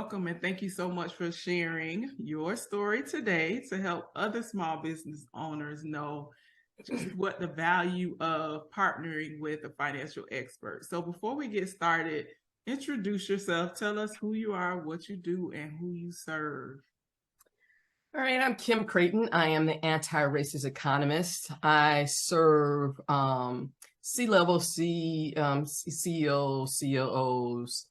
welcome and thank you so much for sharing your story today to help other small business owners know just what the value of partnering with a financial expert. So before we get started, introduce yourself. Tell us who you are, what you do, and who you serve. All right, I'm Kim Crayton. I am the anti-racist economist. I serve C-level CEOs, COOs,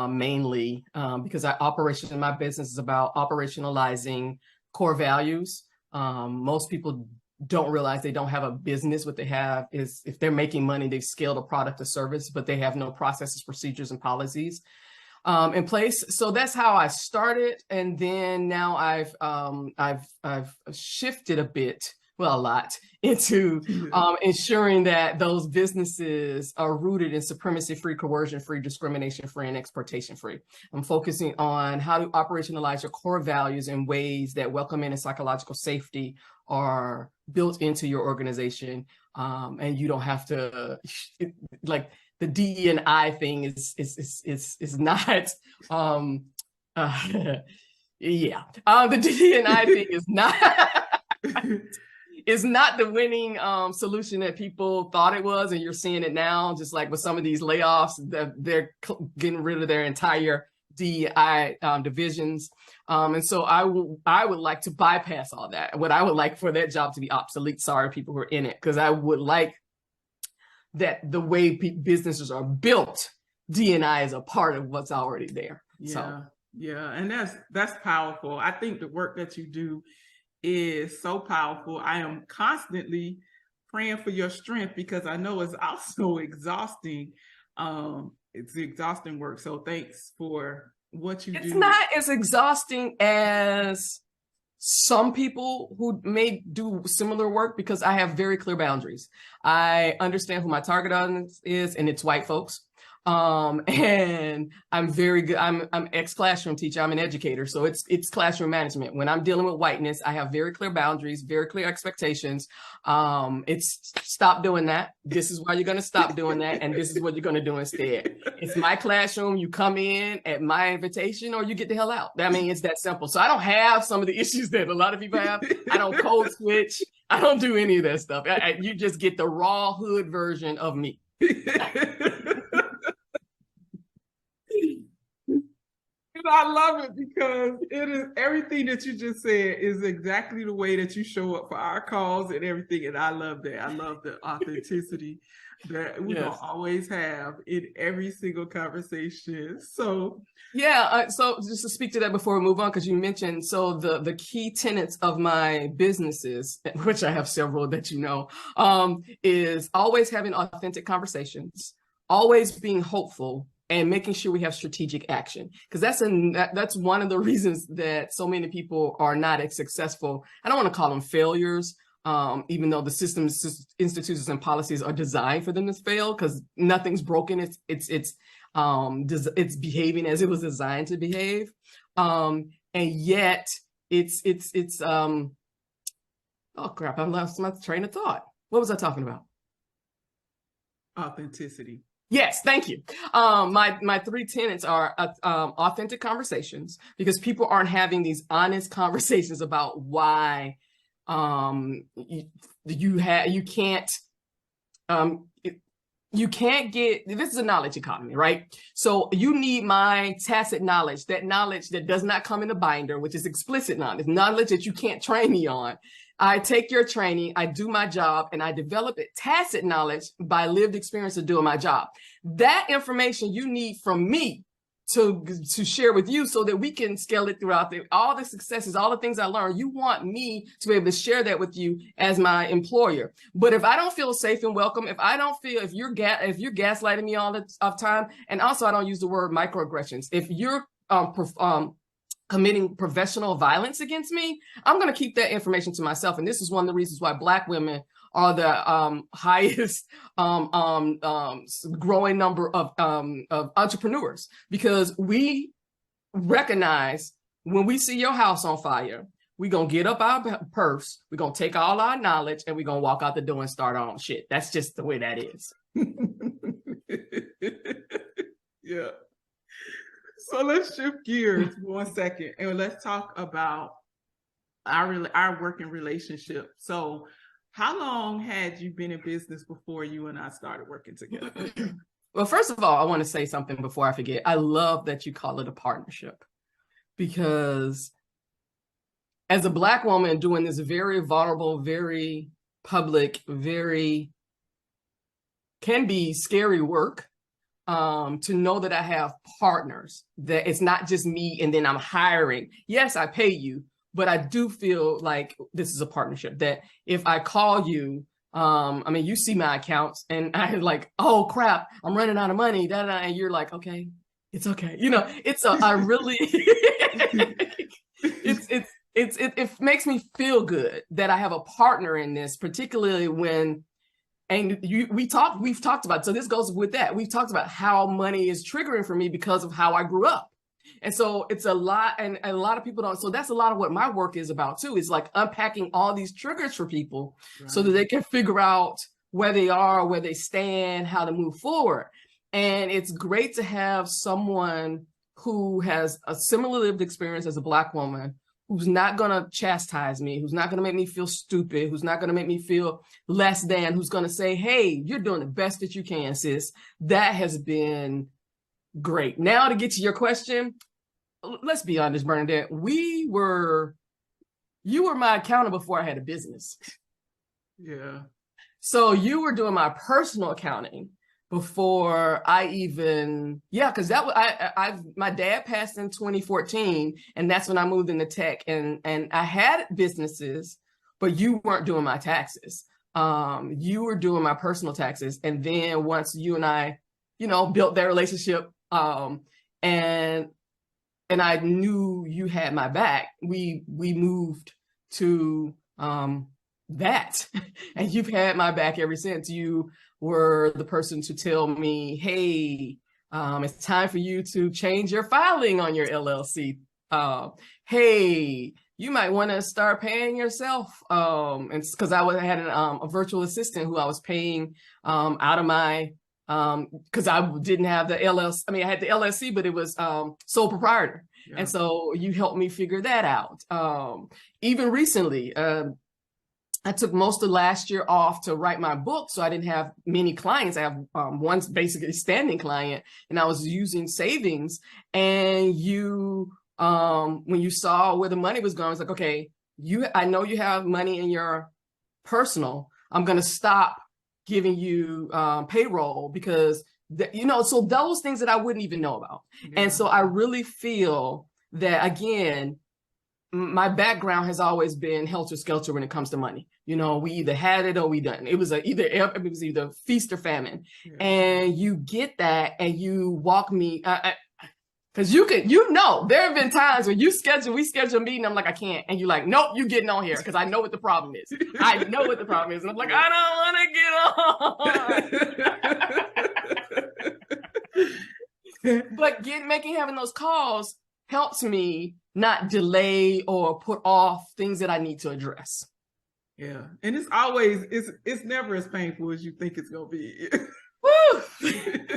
mainly because my business is about operationalizing core values. Most people don't realize they don't have a business. What they have is, if they're making money, they've scaled a product or service, but they have no processes, procedures, and policies in place. So that's how I started. And then now I've shifted a bit, well, a lot, into ensuring that those businesses are rooted in supremacy-free, coercion-free, discrimination-free, and exploitation-free. I'm focusing on how to operationalize your core values in ways that welcoming and psychological safety are built into your organization, and you don't have to like the DE&I thing is not the DE&I thing is not is not the winning solution that people thought it was, and you're seeing it now. Just like with some of these layoffs, they're getting rid of their entire DEI divisions. And so I would like to bypass all that. What I would like for that job to be obsolete. Sorry, people who are in it, because I would like that the way businesses are built, D&I is a part of what's already there. Yeah, and that's powerful. I think the work that you do is so powerful. I am constantly praying for your strength because I know it's also exhausting. It's exhausting work. So thanks for what you do. It's not as exhausting as some people who may do similar work, because I have very clear boundaries. I understand who my target audience is, and it's white folks. And I'm very good. I'm ex-classroom teacher. I'm an educator. So it's classroom management. When I'm dealing with whiteness, I have very clear boundaries, very clear expectations. It's stop doing that. This is why you're going to stop doing that. And this is what you're going to do instead. It's my classroom. You come in at my invitation or you get the hell out. I mean, it's that simple. So I don't have some of the issues that a lot of people have. I don't code switch. I don't do any of that stuff. You just get the raw hood version of me. I love it because it is everything that you just said is exactly the way that you show up for our calls and everything. And I love that. I love the authenticity that we don't always have in every single conversation. So so just to speak to that before we move on, because you mentioned, so the key tenets of my businesses, which I have several that you know, is always having authentic conversations, always being hopeful, and making sure we have strategic action, because that's one of the reasons that so many people are not as successful. I don't want to call them failures, even though the systems, institutions, and policies are designed for them to fail, because nothing's broken. It's behaving as it was designed to behave, and yet it's oh crap! I lost my train of thought. What was I talking about? Authenticity. Yes, thank you. My three tenets are authentic conversations, because people aren't having these honest conversations about why you can't get, this is a knowledge economy, right? So you need my tacit knowledge, that knowledge that does not come in a binder, which is explicit knowledge that you can't train me on. I take your training, I do my job, and I develop it tacit knowledge by lived experience of doing my job. That information you need from me to share with you so that we can scale it throughout all the successes, all the things I learned. You want me to be able to share that with you as my employer. But if I don't feel safe and welcome, if you're gaslighting me all the time, and also I don't use the word microaggressions, if you're committing professional violence against me, I'm going to keep that information to myself. And this is one of the reasons why Black women are the highest growing number of entrepreneurs, because we recognize when we see your house on fire, we're going to get up our purse, we're going to take all our knowledge, and we're going to walk out the door and start our own shit. That's just the way that is. Yeah. So let's shift gears 1 second and let's talk about our working relationship. So how long had you been in business before you and I started working together? Well, first of all, I want to say something before I forget. I love that you call it a partnership, because as a Black woman doing this very vulnerable, very public, very can be scary work, to know that I have partners, that it's not just me and then I'm hiring. Yes, I pay you, but I do feel like this is a partnership, that if I call you, I mean, you see my accounts and I'm like, oh crap, I'm running out of money, and you're like, okay, it's okay. You know, I really, it makes me feel good that I have a partner in this, particularly when, and we've talked about, so this goes with that. We've talked about how money is triggering for me because of how I grew up. And so it's a lot, and a lot of people don't. So that's a lot of what my work is about too, is like unpacking all these triggers for people, right, so that they can figure out where they are, where they stand, how to move forward. And it's great to have someone who has a similar lived experience as a Black woman, who's not going to chastise me, who's not going to make me feel stupid, who's not going to make me feel less than, who's going to say, hey, you're doing the best that you can, sis. That has been great. Now to get to your question, let's be honest, Bernadette, you were my accountant before I had a business. Yeah. So you were doing my personal accounting before I even, because that was, my dad passed in 2014, and that's when I moved into tech, and I had businesses, but you weren't doing my taxes. You were doing my personal taxes. And then once you and I, built that relationship, and I knew you had my back, we moved to that, and you've had my back ever since. You were the person to tell me, hey, it's time for you to change your filing on your LLC. Hey, you might want to start paying yourself. And because I had a virtual assistant who I was paying out of my, because I didn't have the LLC. I mean, I had the LLC, but it was sole proprietor. Yeah. And so you helped me figure that out. Even recently, I took most of last year off to write my book, so I didn't have many clients. I have one basically standing client, and I was using savings. And you, when you saw where the money was going, I was like, okay, I know you have money in your personal. I'm going to stop giving you payroll, because so those things that I wouldn't even know about. Yeah. And so I really feel that, again, my background has always been helter-skelter when it comes to money. We either had it or we didn't. It was either feast or famine. Yeah. And you get that, and you walk me, because there have been times when we schedule a meeting, I'm like, I can't. And you're like, nope, you getting on here, because I know what the problem is. I know what the problem is. And I'm like, I don't want to get on. But having those calls helps me not delay or put off things that I need to address. Yeah. And it's never as painful as you think it's going to be. Woo! It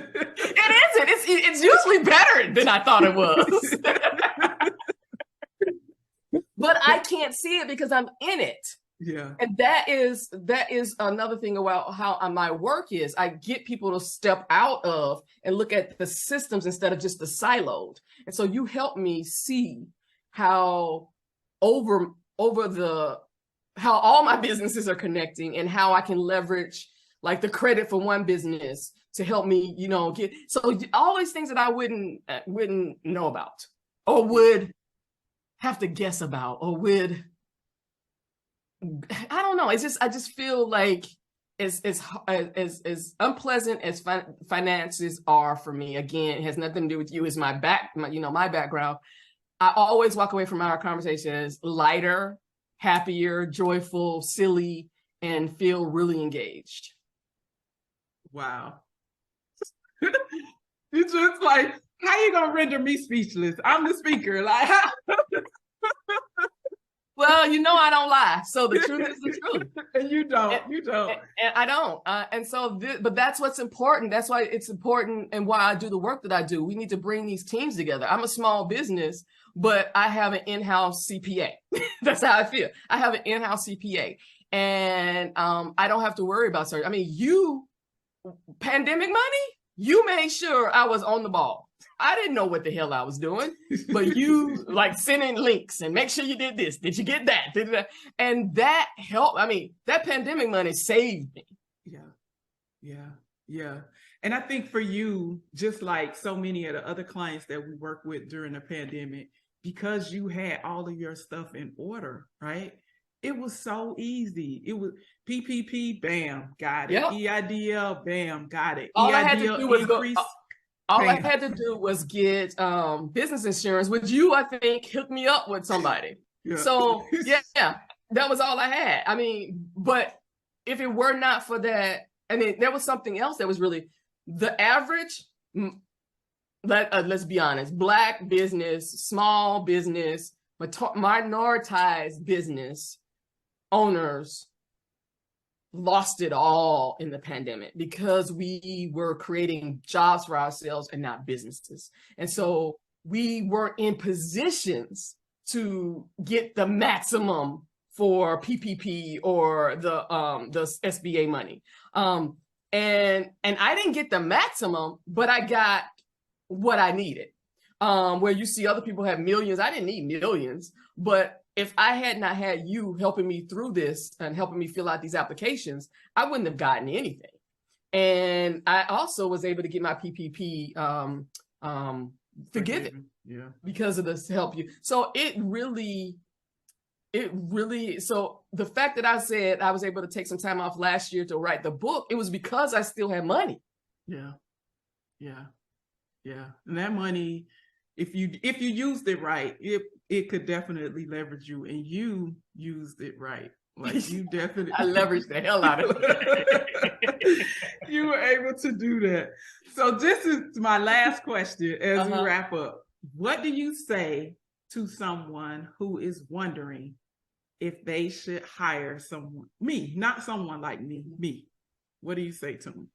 isn't. It's usually better than I thought it was. But I can't see it because I'm in it. Yeah. And that is another thing about how my work is. I get people to step out of and look at the systems instead of just the siloed. And so you help me see how how all my businesses are connecting, and how I can leverage like the credit for one business to help me, get, so all these things that I wouldn't know about, or would have to guess about, or I don't know. I just feel like as unpleasant as finances are for me. Again, it has nothing to do with you. It's my background. I always walk away from our conversations lighter, happier, joyful, silly, and feel really engaged. Wow. It's just like, how you gonna render me speechless? I'm the speaker. Like, how? Well, Well, you know, I don't lie. So the truth is the truth. And you don't. And I don't. And so, but that's what's important. That's why it's important and why I do the work that I do. We need to bring these teams together. I'm a small business, but I have an in-house CPA. That's how I feel. I have an in-house CPA. And I don't have to worry about search. I mean, pandemic money, you made sure I was on the ball. I didn't know what the hell I was doing, but you like sending links and make sure you did this. Did you get that? Did that? And that helped. I mean, that pandemic money saved me. Yeah. And I think for you, just like so many of the other clients that we work with during the pandemic, because you had all of your stuff in order, right? It was so easy. It was PPP, bam, got it. Yep. EIDL, bam, got it. All EIDL I had to do was increase. All I had to do was get business insurance, which you, I think, hooked me up with somebody. Yeah. So yeah, that was all I had. I mean, but if it were not for that, I mean, there was something else that was really the average. Let's be honest, Black business, small business, minoritized business owners lost it all in the pandemic because we were creating jobs for ourselves and not businesses. And so we weren't in positions to get the maximum for PPP or the SBA money. And I didn't get the maximum, but I got what I needed. Where you see other people have millions, I didn't need millions, but if I had not had you helping me through this and helping me fill out these applications, I wouldn't have gotten anything. And I also was able to get my PPP forgiven because of this help you. So it really, so the fact that I said I was able to take some time off last year to write the book, it was because I still had money. Yeah. And that money, if you used it right, it could definitely leverage you, and you used it right. Like you definitely I leveraged the hell out of it. You were able to do that. So this is my last question as we wrap up. What do you say to someone who is wondering if they should hire someone, me, not someone like me? What do you say to them?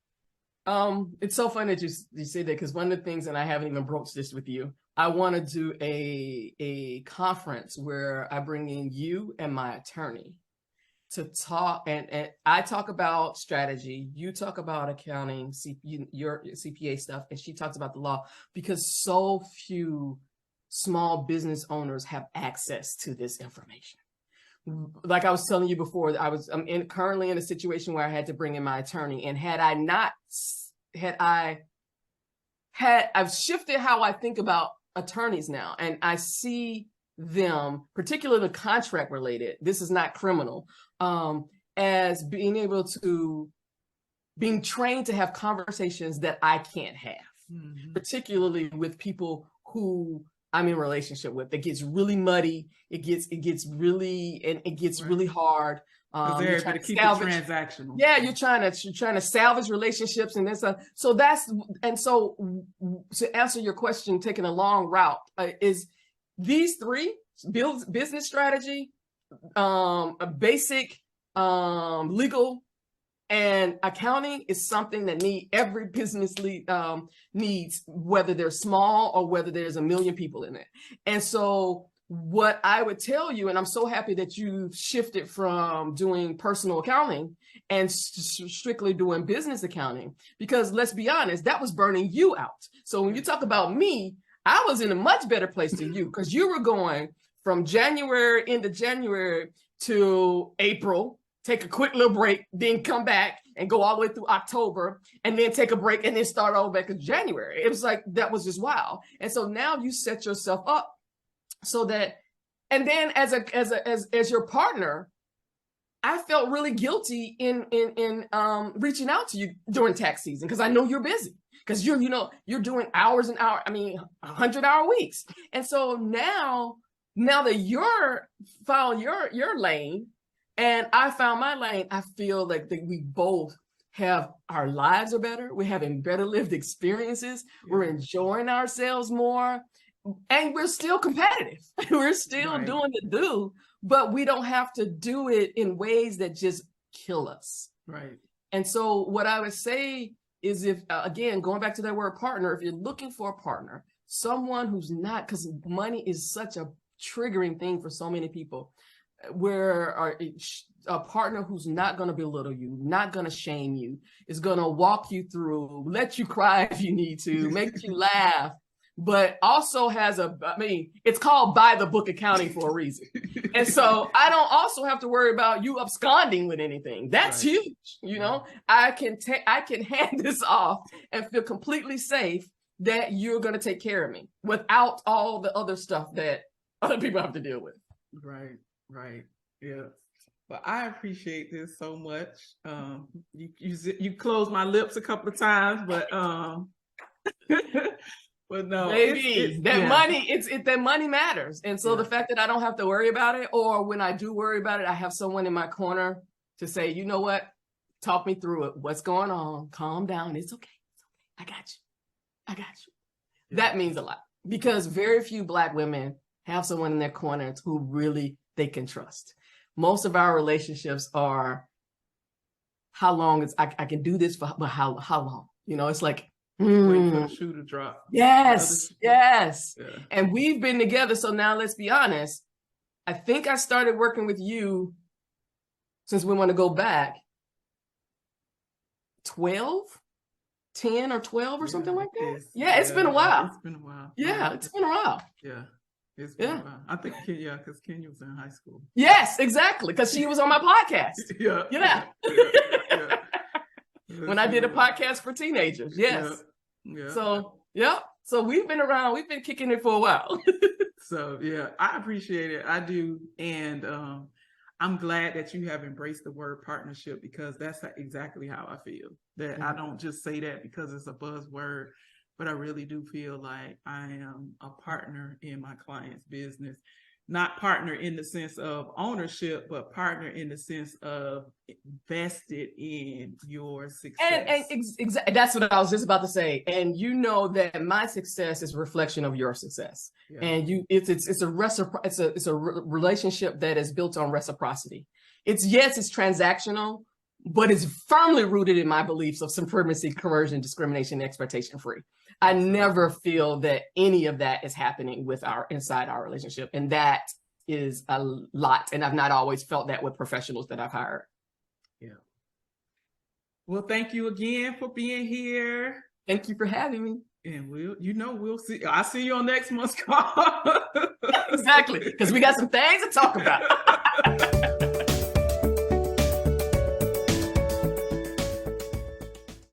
It's so funny that you say that, because one of the things, and I haven't even broached this with you, I want to do a conference where I bring in you and my attorney to talk, and I talk about strategy, you talk about accounting, your CPA stuff, and she talks about the law, because so few small business owners have access to this information. Like I was telling you before, I'm currently in a situation where I had to bring in my attorney, and I've shifted how I think about attorneys now, and I see them, particularly contract related, this is not criminal, as being trained to have conversations that I can't have, particularly with people who I'm in a relationship with. It gets really muddy. It gets really hard. You're trying to keep it transactional. Yeah, you're trying to salvage relationships, and then so to answer your question, taking a long route, is these three: business strategy, a basic legal, and accounting is something that every business needs, whether they're small or whether there's 1 million people in it. And so what I would tell you, and I'm so happy that you shifted from doing personal accounting and strictly doing business accounting, because let's be honest, that was burning you out. So when you talk about me, I was in a much better place than you, because you were going from into January to April, take a quick little break, then come back and go all the way through October, and then take a break and then start all back in January. It was like, that was just wild. And so now you set yourself up so that, and then as your partner, I felt really guilty in reaching out to you during tax season, because I know you're busy, because you're doing hours and hours, 100-hour weeks. And so now that you're found your lane and I found my lane, I feel like that we both have, our lives are better. We're having better lived experiences. We're enjoying ourselves more. And we're still competitive. We're still doing the do, but we don't have to do it in ways that just kill us. Right. And so what I would say is, if, again, going back to that word partner, if you're looking for a partner, someone who's not, because money is such a triggering thing for so many people, where a partner who's not going to belittle you, not going to shame you, is going to walk you through, let you cry if you need to, make you laugh, but also has it's called by the book accounting for a reason. And so I don't also have to worry about you absconding with anything. That's right. huge. You know, I can hand this off and feel completely safe that you're going to take care of me without all the other stuff that other people have to deal with. Right. Right. Yeah. But I appreciate this so much. You closed my lips a couple of times, but but no, baby, that money matters. And so the fact that I don't have to worry about it, or when I do worry about it, I have someone in my corner to say, you know what, talk me through it. What's going on? Calm down. It's okay. I got you. Yeah. That means a lot, because very few Black women have someone in their corner who really they can trust. Most of our relationships are, how long is I can do this for, but how long? You know, it's like, wait for the shoe to drop. Yes. Yeah. And we've been together. So now let's be honest. I think I started working with you, since we want to go back, 10 or 12 or something like that. It's been a while. It's been a while. Yeah, it's been a while. Yeah. It's been a while. I think, because Kenya was in high school. Yes, exactly. Because she was on my podcast. Yeah. When I did a podcast for teenagers. Yes. Yeah. So we've been around. We've been kicking it for a while. So yeah, I appreciate it. I do. And I'm glad that you have embraced the word partnership, because that's exactly how I feel. That I don't just say that because it's a buzzword, but I really do feel like I am a partner in my client's business. Not partner in the sense of ownership, but partner in the sense of vested in your success. And that's what I was just about to say. And you know that my success is a reflection of your success. Yeah. And it's a relationship that is built on reciprocity. It's transactional, but it's firmly rooted in my beliefs of supremacy, coercion, discrimination, expectation free. I never feel that any of that is happening inside our relationship. And that is a lot. And I've not always felt that with professionals that I've hired. Yeah. Well, thank you again for being here. Thank you for having me. And we'll see. I'll see you on next month's call. Exactly. Because we got some things to talk about.